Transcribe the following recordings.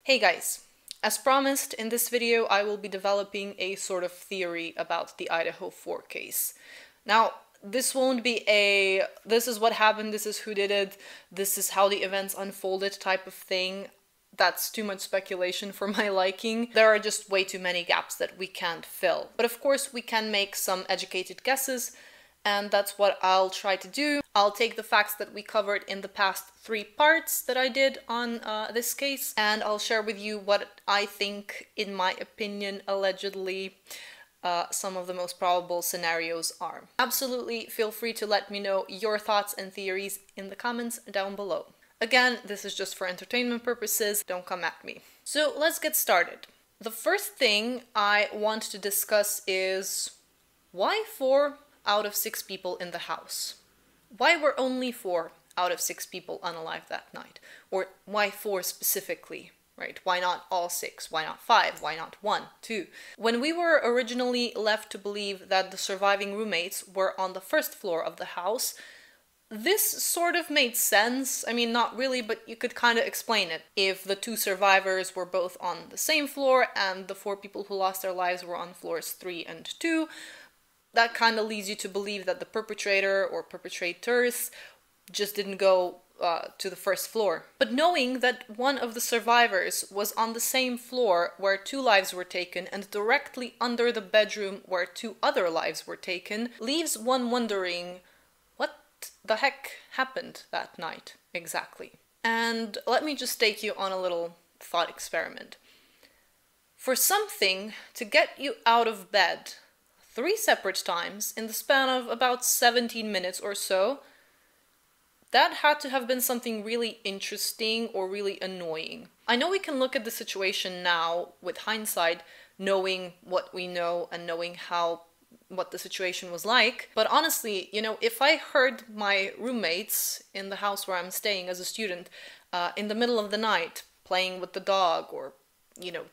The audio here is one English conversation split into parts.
Hey guys! As promised, in this video I will be developing a sort of theory about the Idaho 4 case. Now, this won't be a this is what happened, this is who did it, this is how the events unfolded type of thing. That's too much speculation for my liking. There are just way too many gaps that we can't fill. But of course we can make some educated guesses, and that's what I'll try to do. I'll take the facts that we covered in the past 3 parts that I did on this case, and I'll share with you what I think, in my opinion, allegedly, some of the most probable scenarios are. Absolutely feel free to let me know your thoughts and theories in the comments down below. Again, this is just for entertainment purposes, don't come at me. So let's get started. The first thing I want to discuss is why 4 out of 6 people in the house? Why were only 4 out of 6 people unalive that night? Or why 4 specifically, right? Why not all 6? Why not 5? Why not 1, 2? When we were originally left to believe that the surviving roommates were on the first floor of the house, this sort of made sense. I mean, not really, but you could kind of explain it. If the 2 survivors were both on the same floor and the 4 people who lost their lives were on floors 3 and 2, that kind of leads you to believe that the perpetrator or perpetrators just didn't go to the first floor. But knowing that one of the survivors was on the same floor where 2 lives were taken and directly under the bedroom where 2 other lives were taken leaves one wondering what the heck happened that night exactly. And let me just take you on a little thought experiment. For something to get you out of bed 3 separate times in the span of about 17 minutes or so, that had to have been something really interesting or really annoying. I know we can look at the situation now with hindsight, knowing what we know and knowing what the situation was like, but honestly, you know, if I heard my roommates in the house where I'm staying as a student in the middle of the night playing with the dog or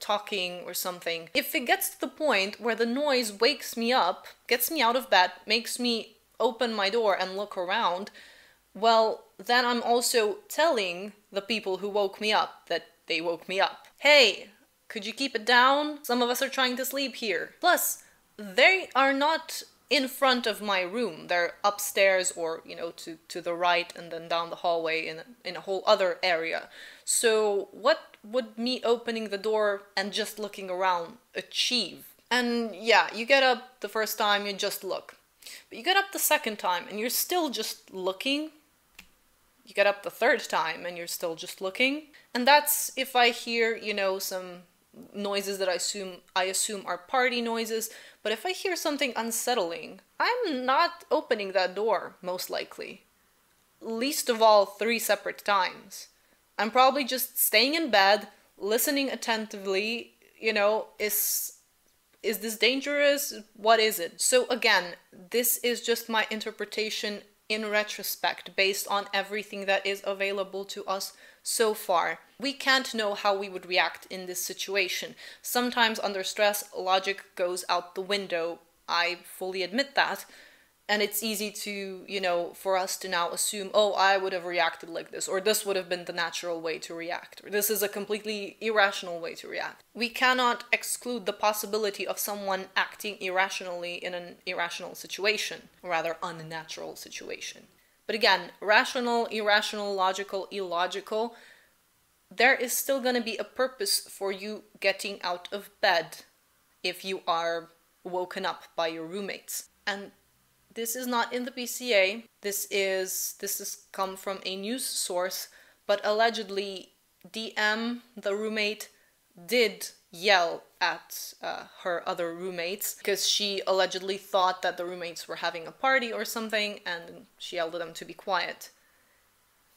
talking or something, if it gets to the point where the noise wakes me up, gets me out of bed, makes me open my door and look around, well, then I'm also telling the people who woke me up that they woke me up. Hey, could you keep it down? Some of us are trying to sleep here. Plus, they are not in front of my room. They're upstairs or, to the right and then down the hallway in a whole other area. So what would me opening the door and just looking around achieve? And yeah, you get up the first time, you just look. But you get up the second time and you're still just looking. You get up the third time and you're still just looking. And that's if I hear, some noises that I assume are party noises. But if I hear something unsettling, I'm not opening that door, most likely. Least of all 3 separate times. I'm probably just staying in bed, listening attentively, is this dangerous? What is it? So again, this is just my interpretation in retrospect, based on everything that is available to us so far. We can't know how we would react in this situation. Sometimes under stress, logic goes out the window. I fully admit that. And it's easy to, for us to now assume, oh, I would have reacted like this, or this would have been the natural way to react, or this is a completely irrational way to react. We cannot exclude the possibility of someone acting irrationally in an irrational situation, or rather unnatural situation. But again, rational, irrational, logical, illogical, there is still going to be a purpose for you getting out of bed if you are woken up by your roommates. And this is not in the PCA, this is come from a news source, but allegedly DM, the roommate, did yell at her other roommates because she allegedly thought that the roommates were having a party or something, and she yelled at them to be quiet.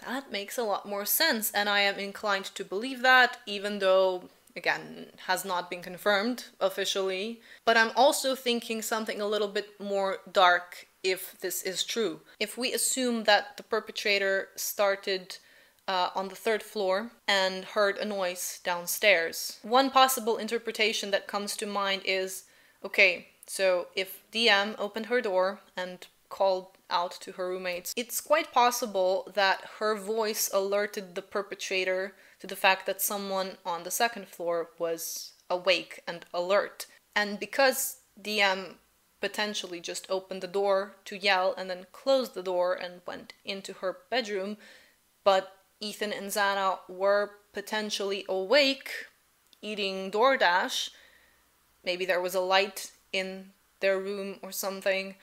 That makes a lot more sense, and I am inclined to believe that, even though, again, has not been confirmed officially. But I'm also thinking something a little bit more dark if this is true. If we assume that the perpetrator started on the 3rd floor and heard a noise downstairs, one possible interpretation that comes to mind is, okay, so if DM opened her door and called out to her roommates, it's quite possible that her voice alerted the perpetrator to the fact that someone on the second floor was awake and alert. And because DM potentially just opened the door to yell and then closed the door and went into her bedroom, but Ethan and Xana were potentially awake, eating DoorDash, maybe there was a light in their room or something,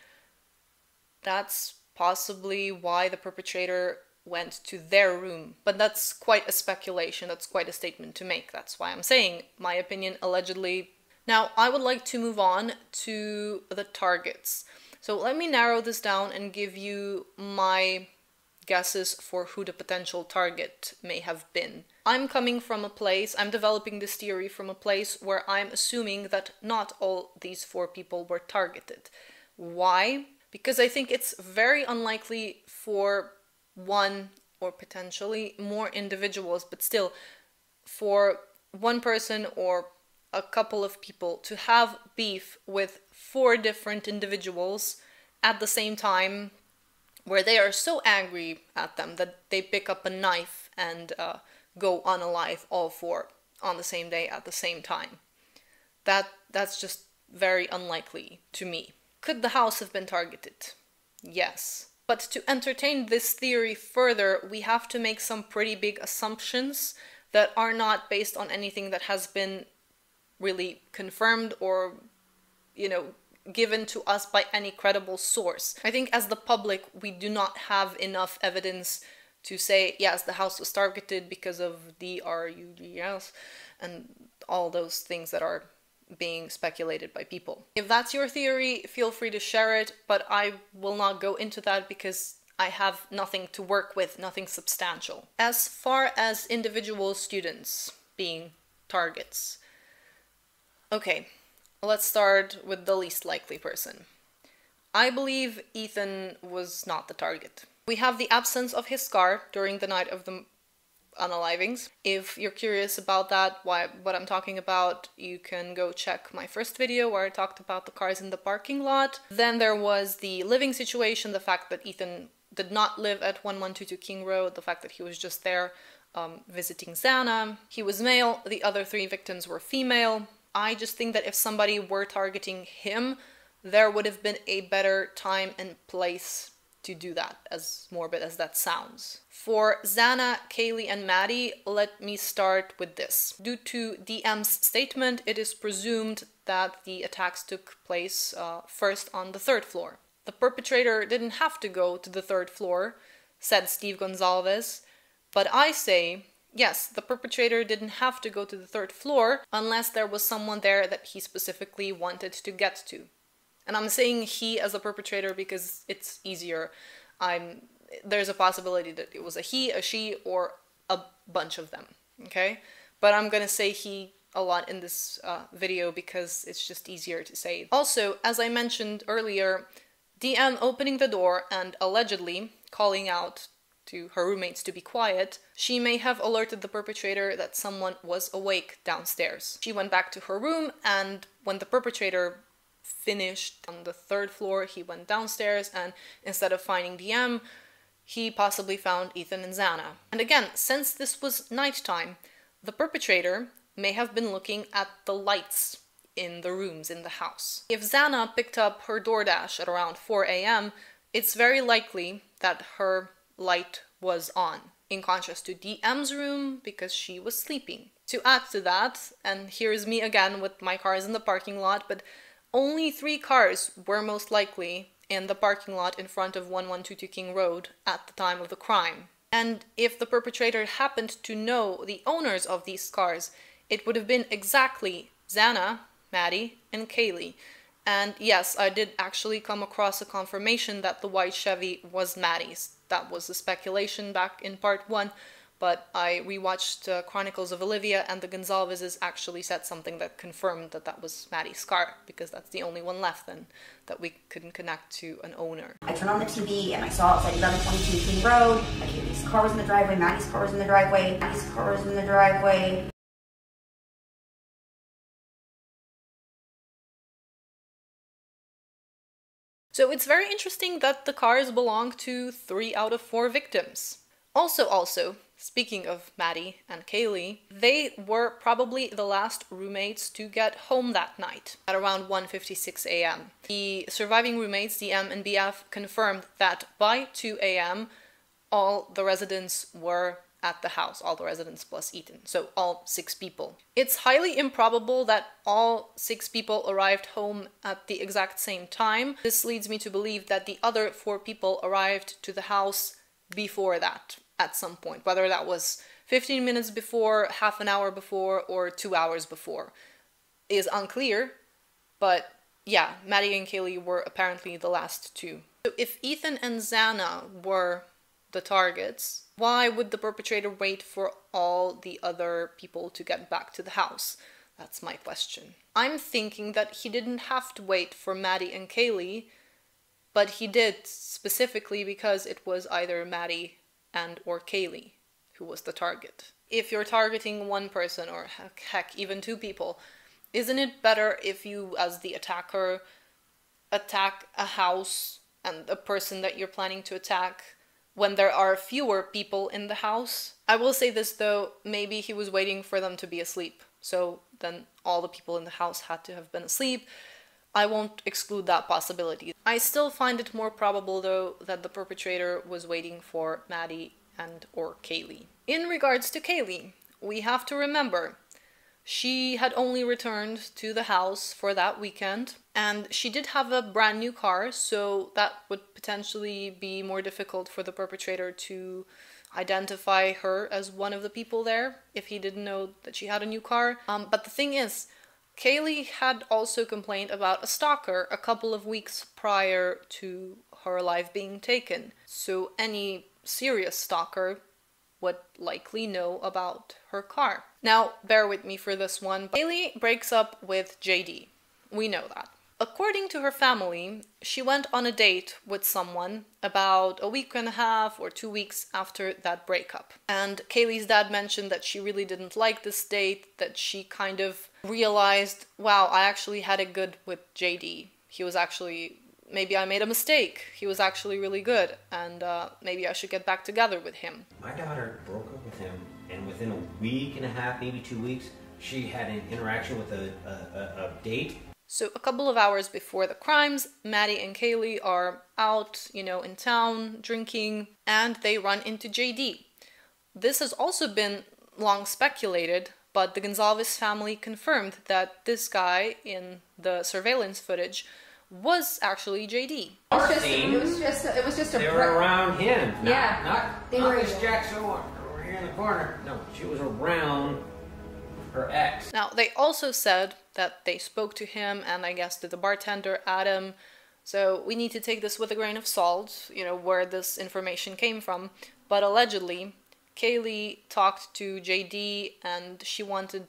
that's possibly why the perpetrator went to their room. But that's quite a speculation, that's quite a statement to make. That's why I'm saying my opinion, allegedly. Now, I would like to move on to the targets. So let me narrow this down and give you my guesses for who the potential target may have been. I'm coming from a place, I'm developing this theory from a place where I'm assuming that not all these 4 people were targeted. Why? Because I think it's very unlikely for one or potentially more individuals, but still for one person or a couple of people to have beef with 4 different individuals at the same time, where they are so angry at them that they pick up a knife and go unalive all 4 on the same day at the same time. That's just very unlikely to me. Could the house have been targeted? Yes. But to entertain this theory further, we have to make some pretty big assumptions that are not based on anything that has been really confirmed or, given to us by any credible source. I think as the public, we do not have enough evidence to say, yes, the house was targeted because of DRUGS and all those things that are being speculated by people. If that's your theory, feel free to share it, but I will not go into that because I have nothing to work with, nothing substantial. As far as individual students being targets, okay, let's start with the least likely person. I believe Ethan was not the target. We have the absence of his scar during the night of the unalivings. If you're curious about that, what I'm talking about, you can go check my first video where I talked about the cars in the parking lot. Then there was the living situation, the fact that Ethan did not live at 1122 King Road, the fact that he was just there visiting Xana. He was male, the other 3 victims were female. I just think that if somebody were targeting him, there would have been a better time and place to do that, as morbid as that sounds. For Xana, Kaylee, and Maddie, let me start with this. Due to DM's statement, it is presumed that the attacks took place first on the 3rd floor. The perpetrator didn't have to go to the 3rd floor, said Steve Gonzalez, but I say, yes, the perpetrator didn't have to go to the 3rd floor unless there was someone there that he specifically wanted to get to. And I'm saying he as a perpetrator because it's easier. There's a possibility that it was a he, a she, or a bunch of them, okay? But I'm gonna say he a lot in this video because it's just easier to say. Also, as I mentioned earlier, DM opening the door and allegedly calling out to her roommates to be quiet, she may have alerted the perpetrator that someone was awake downstairs. She went back to her room, and when the perpetrator finished on the 3rd floor, he went downstairs, and instead of finding DM, he possibly found Ethan and Xana. And again, since this was nighttime, the perpetrator may have been looking at the lights in the rooms in the house. If Xana picked up her DoorDash at around 4 a.m., it's very likely that her light was on, in contrast to DM's room because she was sleeping. To add to that, and here's me again with my cars in the parking lot, but only 3 cars were most likely in the parking lot in front of 1122 King Road at the time of the crime. And if the perpetrator happened to know the owners of these cars, it would have been exactly Xana, Maddie, and Kaylee. And yes, I did actually come across a confirmation that the white Chevy was Maddie's. That was a speculation back in part 1, but I rewatched Chronicles of Olivia, and the Gonzalez's actually said something that confirmed that that was Maddie's car, because that's the only one left then that we couldn't connect to an owner. I turned on the TV and I saw outside 1122 King Road, Kaylee's car was in the driveway, Maddie's car was in the driveway, Maddie's car was in the driveway. So it's very interesting that the cars belong to 3 out of 4 victims. Also, speaking of Maddie and Kaylee, they were probably the last roommates to get home that night at around 1:56 a.m. The surviving roommates, DM and BF, confirmed that by 2 a.m. all the residents were at the house, all the residents plus Ethan, so all 6 people. It's highly improbable that all 6 people arrived home at the exact same time. This leads me to believe that the other 4 people arrived to the house before that, at some point, whether that was 15 minutes before, half an hour before, or 2 hours before is unclear, but yeah, Maddie and Kaylee were apparently the last 2. So if Ethan and Xana were the targets, why would the perpetrator wait for all the other people to get back to the house? That's my question. I'm thinking that he didn't have to wait for Maddie and Kaylee, but he did specifically because it was either Maddie and or Kaylee who was the target. If you're targeting one person, or heck, even 2 people, isn't it better if you, as the attacker, attack a house and a person that you're planning to attack when there are fewer people in the house? I will say this though, maybe he was waiting for them to be asleep, so then all the people in the house had to have been asleep. I won't exclude that possibility. I still find it more probable though that the perpetrator was waiting for Maddie and or Kaylee. In regards to Kaylee, we have to remember she had only returned to the house for that weekend, and she did have a brand new car, so that would potentially be more difficult for the perpetrator to identify her as one of the people there if he didn't know that she had a new car. But the thing is, Kaylee had also complained about a stalker a couple of weeks prior to her life being taken, so any serious stalker would likely know about her car. Now, bear with me for this one. Kaylee breaks up with JD. We know that. According to her family, she went on a date with someone about a week and a half or 2 weeks after that breakup. And Kaylee's dad mentioned that she really didn't like this date, that she kind of realized, wow, I actually had it good with JD. He was actually, maybe I made a mistake. He was actually really good, and maybe I should get back together with him. My daughter broke up with him, and within a week and a half, maybe 2 weeks, she had an interaction with a date. So a couple of hours before the crimes, Maddie and Kaylee are out, in town, drinking, and they run into JD. This has also been long speculated, but the Gonzalez family confirmed that this guy in the surveillance footage was actually JD. It was just they were around him. Yeah. Not Miss Jackson over here in the corner. No, she was around her ex. Now, they also said that they spoke to him and I guess to the bartender, Adam. So we need to take this with a grain of salt, where this information came from. But allegedly, Kaylee talked to JD and she wanted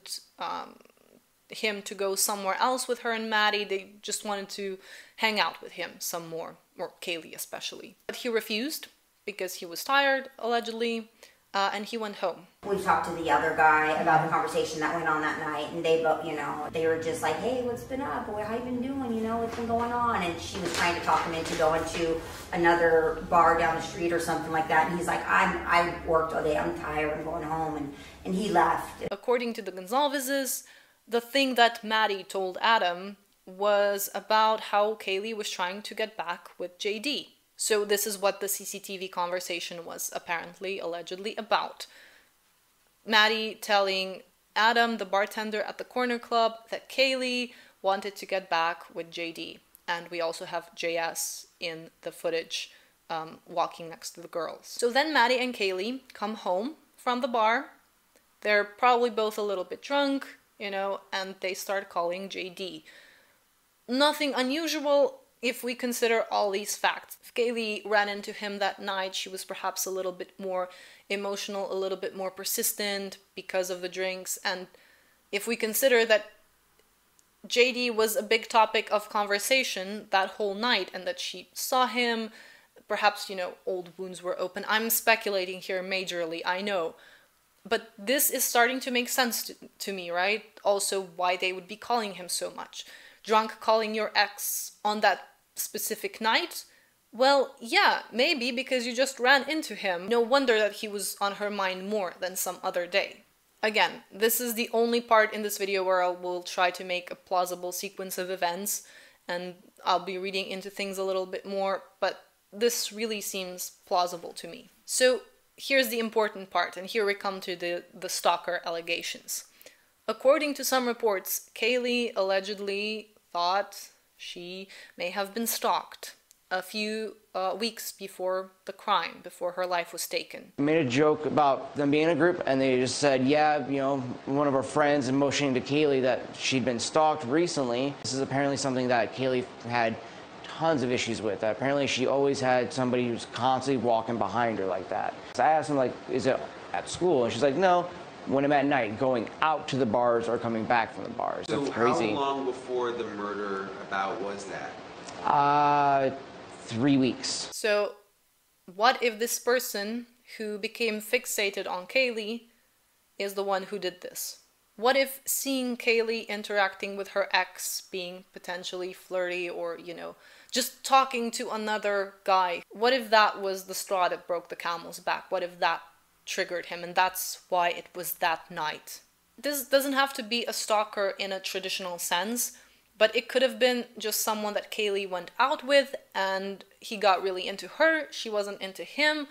him to go somewhere else with her and Maddie. They just wanted to hang out with him some more, or Kaylee especially. But he refused because he was tired, allegedly, and he went home. We talked to the other guy about the conversation that went on that night, and they both, they were just like, hey, what's been up? How you been doing? What's been going on? And she was trying to talk him into going to another bar down the street or something like that. And he's like, I worked all day, I'm tired, I'm going home. And he left. According to the Gonzalez's, the thing that Maddie told Adam was about how Kaylee was trying to get back with JD. So this is what the CCTV conversation was apparently, allegedly about. Maddie telling Adam, the bartender at the corner club, that Kaylee wanted to get back with JD. And we also have JS in the footage walking next to the girls. So then Maddie and Kaylee come home from the bar. They're probably both a little bit drunk, and they start calling JD. Nothing unusual if we consider all these facts. If Kaylee ran into him that night, she was perhaps a little bit more emotional, a little bit more persistent because of the drinks. And if we consider that JD was a big topic of conversation that whole night and that she saw him, perhaps, old wounds were open. I'm speculating here majorly, I know. But this is starting to make sense to me, right? Also, why they would be calling him so much. Drunk calling your ex on that specific night Well, yeah, maybe because you just ran into him. No wonder that he was on her mind more than some other day. Again, this is the only part in this video where I will try to make a plausible sequence of events, and I'll be reading into things a little bit more, but this really seems plausible to me. So here's the important part, and here we come to the stalker allegations. According to some reports, Kaylee allegedly thought she may have been stalked a few weeks before the crime, before her life was taken. I made a joke about them being in a group, and they just said, yeah, you know, one of our friends and motioning to Kaylee that she'd been stalked recently. This is apparently something that Kaylee had tons of issues with. Apparently she always had somebody who's constantly walking behind her like that. So I asked him, like, is it at school? And she's like, no, when I'm at night, going out to the bars or coming back from the bars. So that's crazy. How long before the murder about was that? 3 weeks. So what if this person who became fixated on Kaylee is the one who did this? What if seeing Kaylee interacting with her ex, being potentially flirty or, you know, just talking to another guy, what if that was the straw that broke the camel's back? What if that triggered him and that's why it was that night? This doesn't have to be a stalker in a traditional sense, but it could have been just someone that Kaylee went out with and he got really into her, she wasn't into him,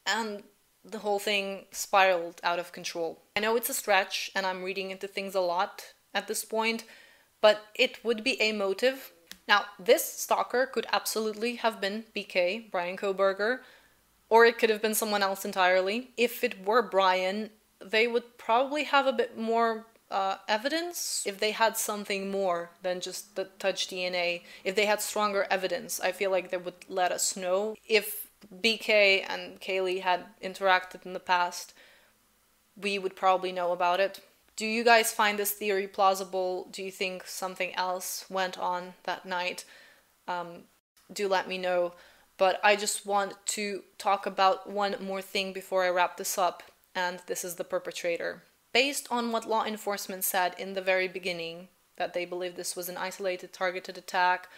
and the whole thing spiraled out of control. I know it's a stretch and I'm reading into things a lot at this point, but it would be a motive. Now, this stalker could absolutely have been BK, Brian Kohberger, or it could have been someone else entirely. If it were Brian, they would probably have a bit more evidence. If they had something more than just the touch DNA, if they had stronger evidence, I feel like they would let us know. If BK and Kaylee had interacted in the past, we would probably know about it. Do you guys find this theory plausible? Do you think something else went on that night? Do let me know. But I just want to talk about one more thing before I wrap this up, and this is the perpetrator. Based on what law enforcement said in the very beginning, that they believe this was an isolated, targeted attack,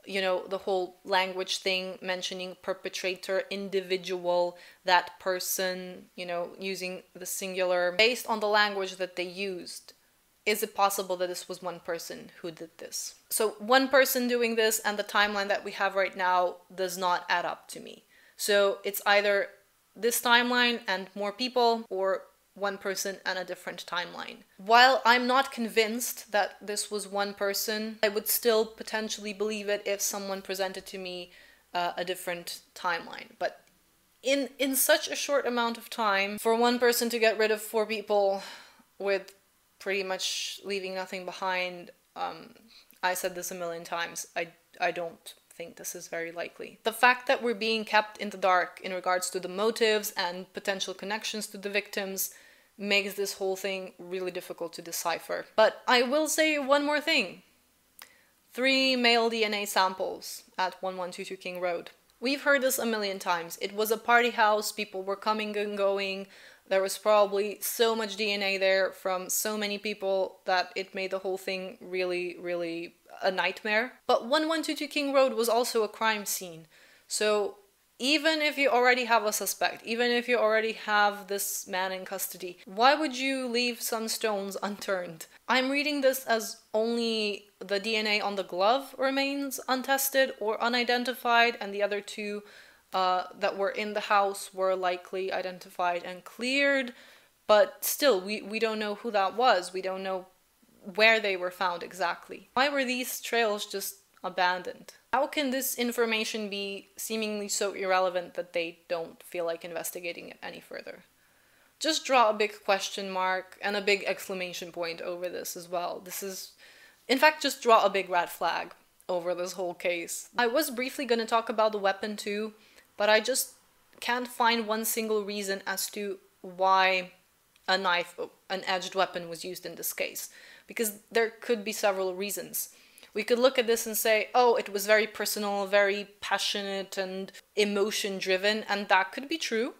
you know, the whole language thing, mentioning perpetrator, individual, that person, you know, using the singular. Based on the language that they used, is it possible that this was one person who did this? So one person doing this and the timeline that we have right now does not add up to me. So it's either this timeline and more people, or one person and a different timeline. While I'm not convinced that this was one person, I would still potentially believe it if someone presented to me a different timeline. But in such a short amount of time, for one person to get rid of 4 people with pretty much leaving nothing behind, I said this a million times, I don't think this is very likely. The fact that we're being kept in the dark in regards to the motives and potential connections to the victims makes this whole thing really difficult to decipher. But I will say one more thing. 3 male DNA samples at 1122 King Road. We've heard this a million times. It was a party house, people were coming and going. There was probably so much DNA there from so many people that it made the whole thing really, really a nightmare. But 1122 King Road was also a crime scene. So even if you already have a suspect, even if you already have this man in custody, why would you leave some stones unturned? I'm reading this as only the DNA on the glove remains untested or unidentified, and the other 2 that were in the house were likely identified and cleared, but still, we don't know who that was. We don't know where they were found exactly. Why were these trails just abandoned? How can this information be seemingly so irrelevant that they don't feel like investigating it any further? Just draw a big question mark and a big exclamation point over this as well. This is, in fact, just draw a big red flag over this whole case. I was briefly going to talk about the weapon too, but I just can't find one single reason as to why a knife, an edged weapon, was used in this case. Because there could be several reasons. We could look at this and say, oh, it was very personal, very passionate and emotion-driven, and that could be true.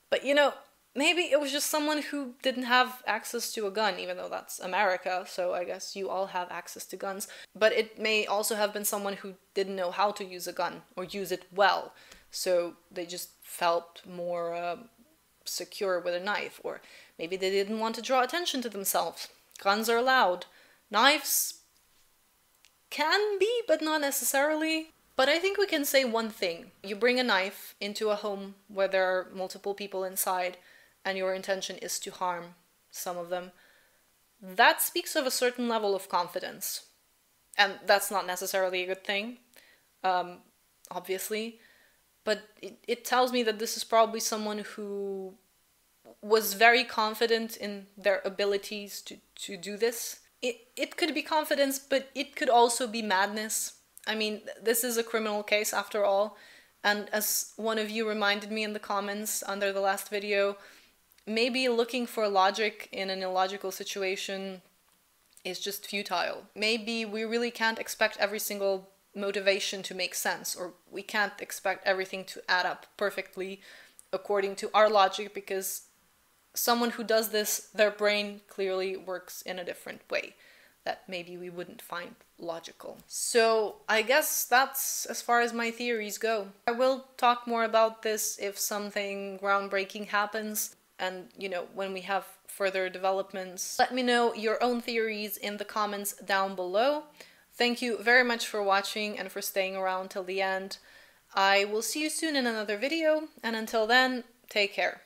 But you know, maybe it was just someone who didn't have access to a gun, even though that's America, so I guess you all have access to guns. But it may also have been someone who didn't know how to use a gun or use it well, so they just felt more secure with a knife, or maybe they didn't want to draw attention to themselves. Guns are loud. Knives can be, but not necessarily. But I think we can say one thing. You bring a knife into a home where there are multiple people inside, and your intention is to harm some of them. That speaks of a certain level of confidence. And that's not necessarily a good thing, obviously. But it tells me that this is probably someone who was very confident in their abilities to do this. It could be confidence, but it could also be madness. I mean, this is a criminal case after all, and as one of you reminded me in the comments under the last video, maybe looking for logic in an illogical situation is just futile. Maybe we really can't expect every single motivation to make sense, or we can't expect everything to add up perfectly according to our logic, because someone who does this, their brain clearly works in a different way that maybe we wouldn't find logical. So I guess that's as far as my theories go. I will talk more about this if something groundbreaking happens, and you know, when we have further developments. Let me know your own theories in the comments down below. Thank you very much for watching and for staying around till the end. I will see you soon in another video, and until then, take care.